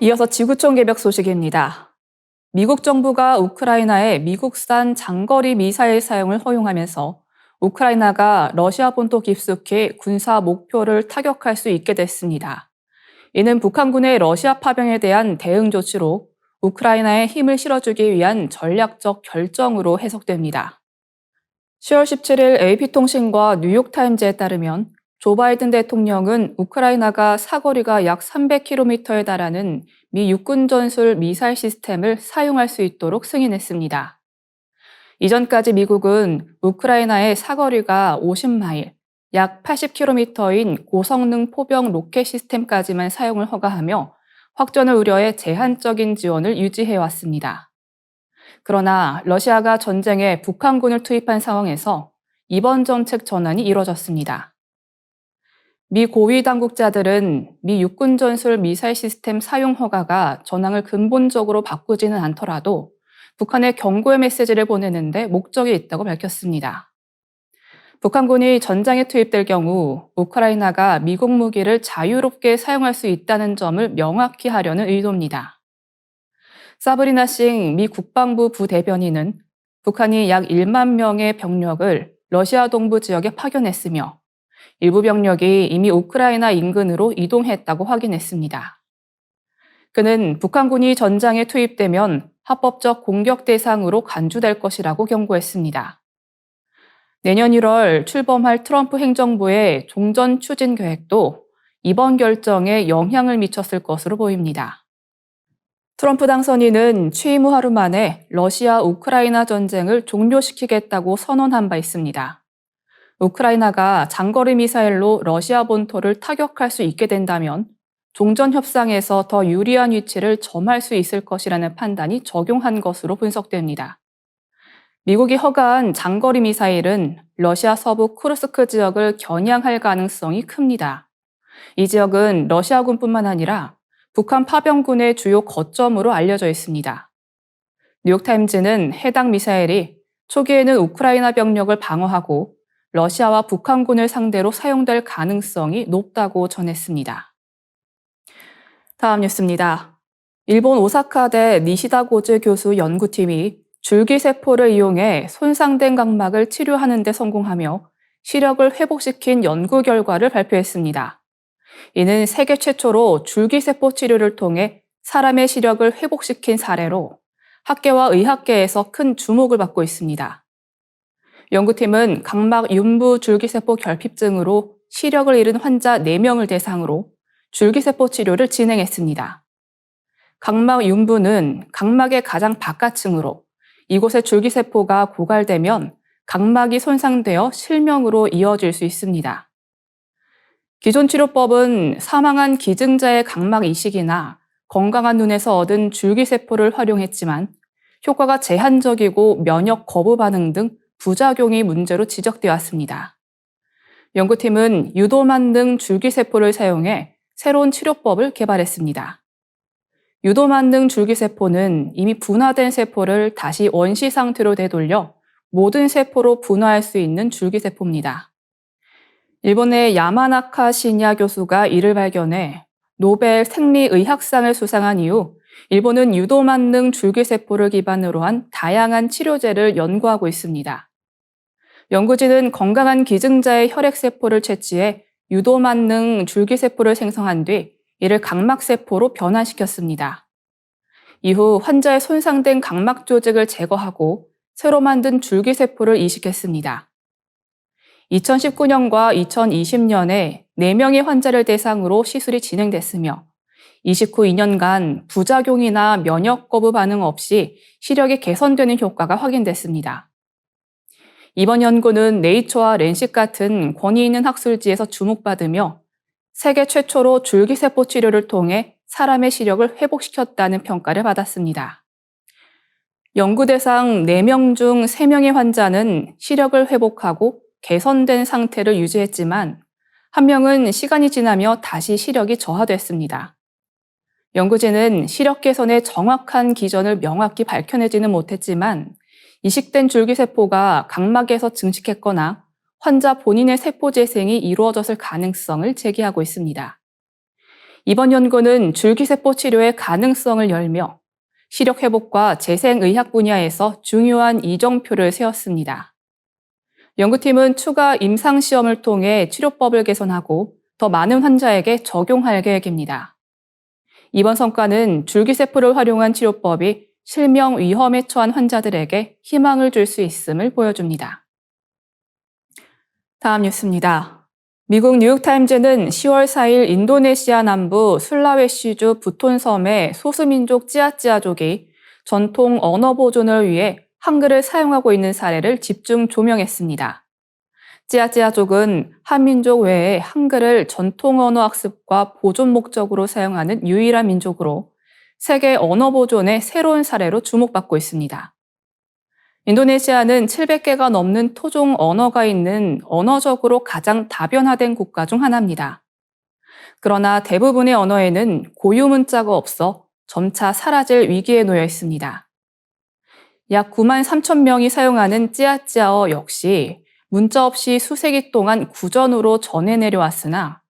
이어서 지구촌 개벽 소식입니다. 미국 정부가 우크라이나에 미국산 장거리 미사일 사용을 허용하면서 우크라이나가 러시아 본토 깊숙이 군사 목표를 타격할 수 있게 됐습니다. 이는 북한군의 러시아 파병에 대한 대응 조치로 우크라이나에 힘을 실어주기 위한 전략적 결정으로 해석됩니다. 10월 17일 AP통신과 뉴욕타임즈에 따르면 조 바이든 대통령은 우크라이나가 사거리가 약 300km에 달하는 미 육군 전술 미사일 시스템을 사용할 수 있도록 승인했습니다. 이전까지 미국은 우크라이나의 사거리가 50마일, 약 80km인 고성능 포병 로켓 시스템까지만 사용을 허가하며 확전을 우려해 제한적인 지원을 유지해왔습니다. 그러나 러시아가 전쟁에 북한군을 투입한 상황에서 이번 정책 전환이 이뤄졌습니다. 미 고위 당국자들은 미 육군 전술 미사일 시스템 사용 허가가 전황을 근본적으로 바꾸지는 않더라도 북한에 경고의 메시지를 보내는데 목적이 있다고 밝혔습니다. 북한군이 전장에 투입될 경우 우크라이나가 미국 무기를 자유롭게 사용할 수 있다는 점을 명확히 하려는 의도입니다. 사브리나 싱 미 국방부 부대변인은 북한이 약 1만 명의 병력을 러시아 동부 지역에 파견했으며 일부 병력이 이미 우크라이나 인근으로 이동했다고 확인했습니다. 그는 북한군이 전장에 투입되면 합법적 공격 대상으로 간주될 것이라고 경고했습니다. 내년 1월 출범할 트럼프 행정부의 종전 추진 계획도 이번 결정에 영향을 미쳤을 것으로 보입니다. 트럼프 당선인은 취임 후 하루 만에 러시아 우크라이나 전쟁을 종료시키겠다고 선언한 바 있습니다. 우크라이나가 장거리 미사일로 러시아 본토를 타격할 수 있게 된다면 종전 협상에서 더 유리한 위치를 점할 수 있을 것이라는 판단이 적용한 것으로 분석됩니다. 미국이 허가한 장거리 미사일은 러시아 서부 쿠르스크 지역을 겨냥할 가능성이 큽니다. 이 지역은 러시아군뿐만 아니라 북한 파병군의 주요 거점으로 알려져 있습니다. 뉴욕타임즈는 해당 미사일이 초기에는 우크라이나 병력을 방어하고 러시아와 북한군을 상대로 사용될 가능성이 높다고 전했습니다. 다음 뉴스입니다. 일본 오사카대 니시다 고즈 교수 연구팀이 줄기세포를 이용해 손상된 각막을 치료하는 데 성공하며 시력을 회복시킨 연구 결과를 발표했습니다. 이는 세계 최초로 줄기세포 치료를 통해 사람의 시력을 회복시킨 사례로 학계와 의학계에서 큰 주목을 받고 있습니다. 연구팀은 각막 윤부 줄기세포 결핍증으로 시력을 잃은 환자 4명을 대상으로 줄기세포 치료를 진행했습니다. 각막 윤부는 각막의 가장 바깥층으로 이곳에 줄기세포가 고갈되면 각막이 손상되어 실명으로 이어질 수 있습니다. 기존 치료법은 사망한 기증자의 각막 이식이나 건강한 눈에서 얻은 줄기세포를 활용했지만 효과가 제한적이고 면역 거부 반응 등 부작용이 문제로 지적되어 왔습니다. 연구팀은 유도만능 줄기세포를 사용해 새로운 치료법을 개발했습니다. 유도만능 줄기세포는 이미 분화된 세포를 다시 원시 상태로 되돌려 모든 세포로 분화할 수 있는 줄기세포입니다. 일본의 야마나카 시냐 교수가 이를 발견해 노벨 생리의학상을 수상한 이후 일본은 유도만능 줄기세포를 기반으로 한 다양한 치료제를 연구하고 있습니다. 연구진은 건강한 기증자의 혈액세포를 채취해 유도만능 줄기세포를 생성한 뒤 이를 각막세포로 변환시켰습니다. 이후 환자의 손상된 각막 조직을 제거하고 새로 만든 줄기세포를 이식했습니다. 2019년과 2020년에 4명의 환자를 대상으로 시술이 진행됐으며 이식 후 2년간 부작용이나 면역 거부 반응 없이 시력이 개선되는 효과가 확인됐습니다. 이번 연구는 네이처와 랜식 같은 권위 있는 학술지에서 주목받으며 세계 최초로 줄기세포 치료를 통해 사람의 시력을 회복시켰다는 평가를 받았습니다. 연구 대상 4명 중 3명의 환자는 시력을 회복하고 개선된 상태를 유지했지만 1명은 시간이 지나며 다시 시력이 저하됐습니다. 연구진은 시력 개선의 정확한 기전을 명확히 밝혀내지는 못했지만 이식된 줄기세포가 각막에서 증식했거나 환자 본인의 세포 재생이 이루어졌을 가능성을 제기하고 있습니다. 이번 연구는 줄기세포 치료의 가능성을 열며 시력 회복과 재생의학 분야에서 중요한 이정표를 세웠습니다. 연구팀은 추가 임상시험을 통해 치료법을 개선하고 더 많은 환자에게 적용할 계획입니다. 이번 성과는 줄기세포를 활용한 치료법이 실명 위험에 처한 환자들에게 희망을 줄 수 있음을 보여줍니다. 다음 뉴스입니다. 미국 뉴욕타임즈는 10월 4일 인도네시아 남부 술라웨시주 부톤섬의 소수민족 찌아찌아족이 전통 언어 보존을 위해 한글을 사용하고 있는 사례를 집중 조명했습니다. 찌아찌아족은 한민족 외에 한글을 전통 언어 학습과 보존 목적으로 사용하는 유일한 민족으로 세계 언어 보존의 새로운 사례로 주목받고 있습니다. 인도네시아는 700개가 넘는 토종 언어가 있는 언어적으로 가장 다변화된 국가 중 하나입니다. 그러나 대부분의 언어에는 고유 문자가 없어 점차 사라질 위기에 놓여 있습니다. 약 9만 3천 명이 사용하는 찌아찌아어 역시 문자 없이 수세기 동안 구전으로 전해 내려왔으나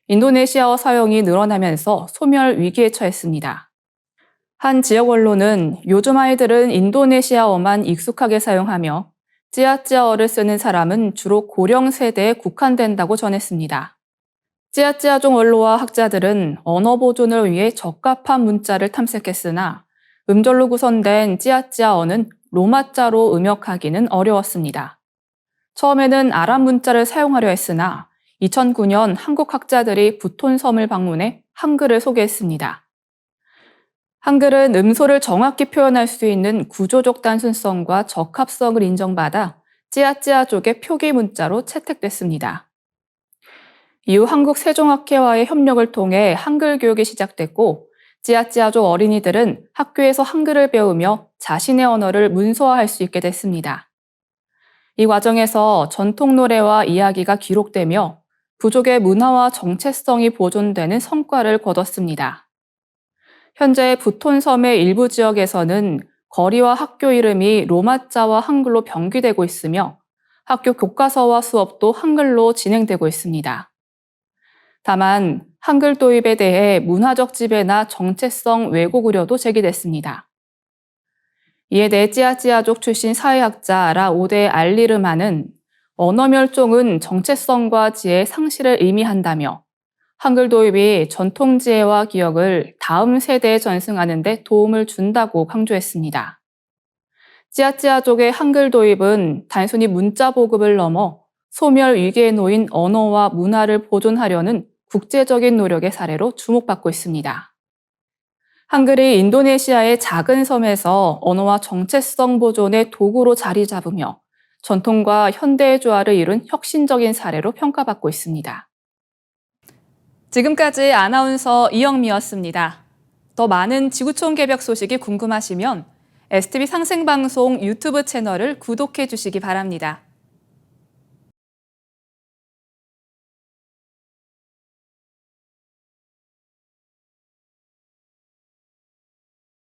인도네시아어 사용이 늘어나면서 소멸 위기에 처했습니다. 한 지역 언론은 요즘 아이들은 인도네시아어만 익숙하게 사용하며 찌아찌아어를 쓰는 사람은 주로 고령 세대에 국한된다고 전했습니다. 찌아찌아족 원로와 학자들은 언어 보존을 위해 적합한 문자를 탐색했으나 음절로 구성된 찌아찌아어는 로마자로 음역하기는 어려웠습니다. 처음에는 아랍 문자를 사용하려 했으나 2009년 한국 학자들이 부톤섬을 방문해 한글을 소개했습니다. 한글은 음소를 정확히 표현할 수 있는 구조적 단순성과 적합성을 인정받아 찌아찌아족의 표기 문자로 채택됐습니다. 이후 한국 세종학회와의 협력을 통해 한글 교육이 시작됐고 찌아찌아족 어린이들은 학교에서 한글을 배우며 자신의 언어를 문서화할 수 있게 됐습니다. 이 과정에서 전통 노래와 이야기가 기록되며 부족의 문화와 정체성이 보존되는 성과를 거뒀습니다. 현재 부톤섬의 일부 지역에서는 거리와 학교 이름이 로마자와 한글로 병기되고 있으며 학교 교과서와 수업도 한글로 진행되고 있습니다. 다만 한글 도입에 대해 문화적 지배나 정체성 왜곡 우려도 제기됐습니다. 이에 대해 찌아찌아족 출신 사회학자 라오데 알리르마는 언어 멸종은 정체성과 지혜 상실을 의미한다며 한글 도입이 전통 지혜와 기억을 다음 세대에 전승하는 데 도움을 준다고 강조했습니다. 찌아찌아족의 한글 도입은 단순히 문자 보급을 넘어 소멸 위기에 놓인 언어와 문화를 보존하려는 국제적인 노력의 사례로 주목받고 있습니다. 한글이 인도네시아의 작은 섬에서 언어와 정체성 보존의 도구로 자리 잡으며 전통과 현대의 조화를 이룬 혁신적인 사례로 평가받고 있습니다. 지금까지 아나운서 이영미였습니다. 더 많은 지구촌 개벽 소식이 궁금하시면 STV 상생방송 유튜브 채널을 구독해 주시기 바랍니다.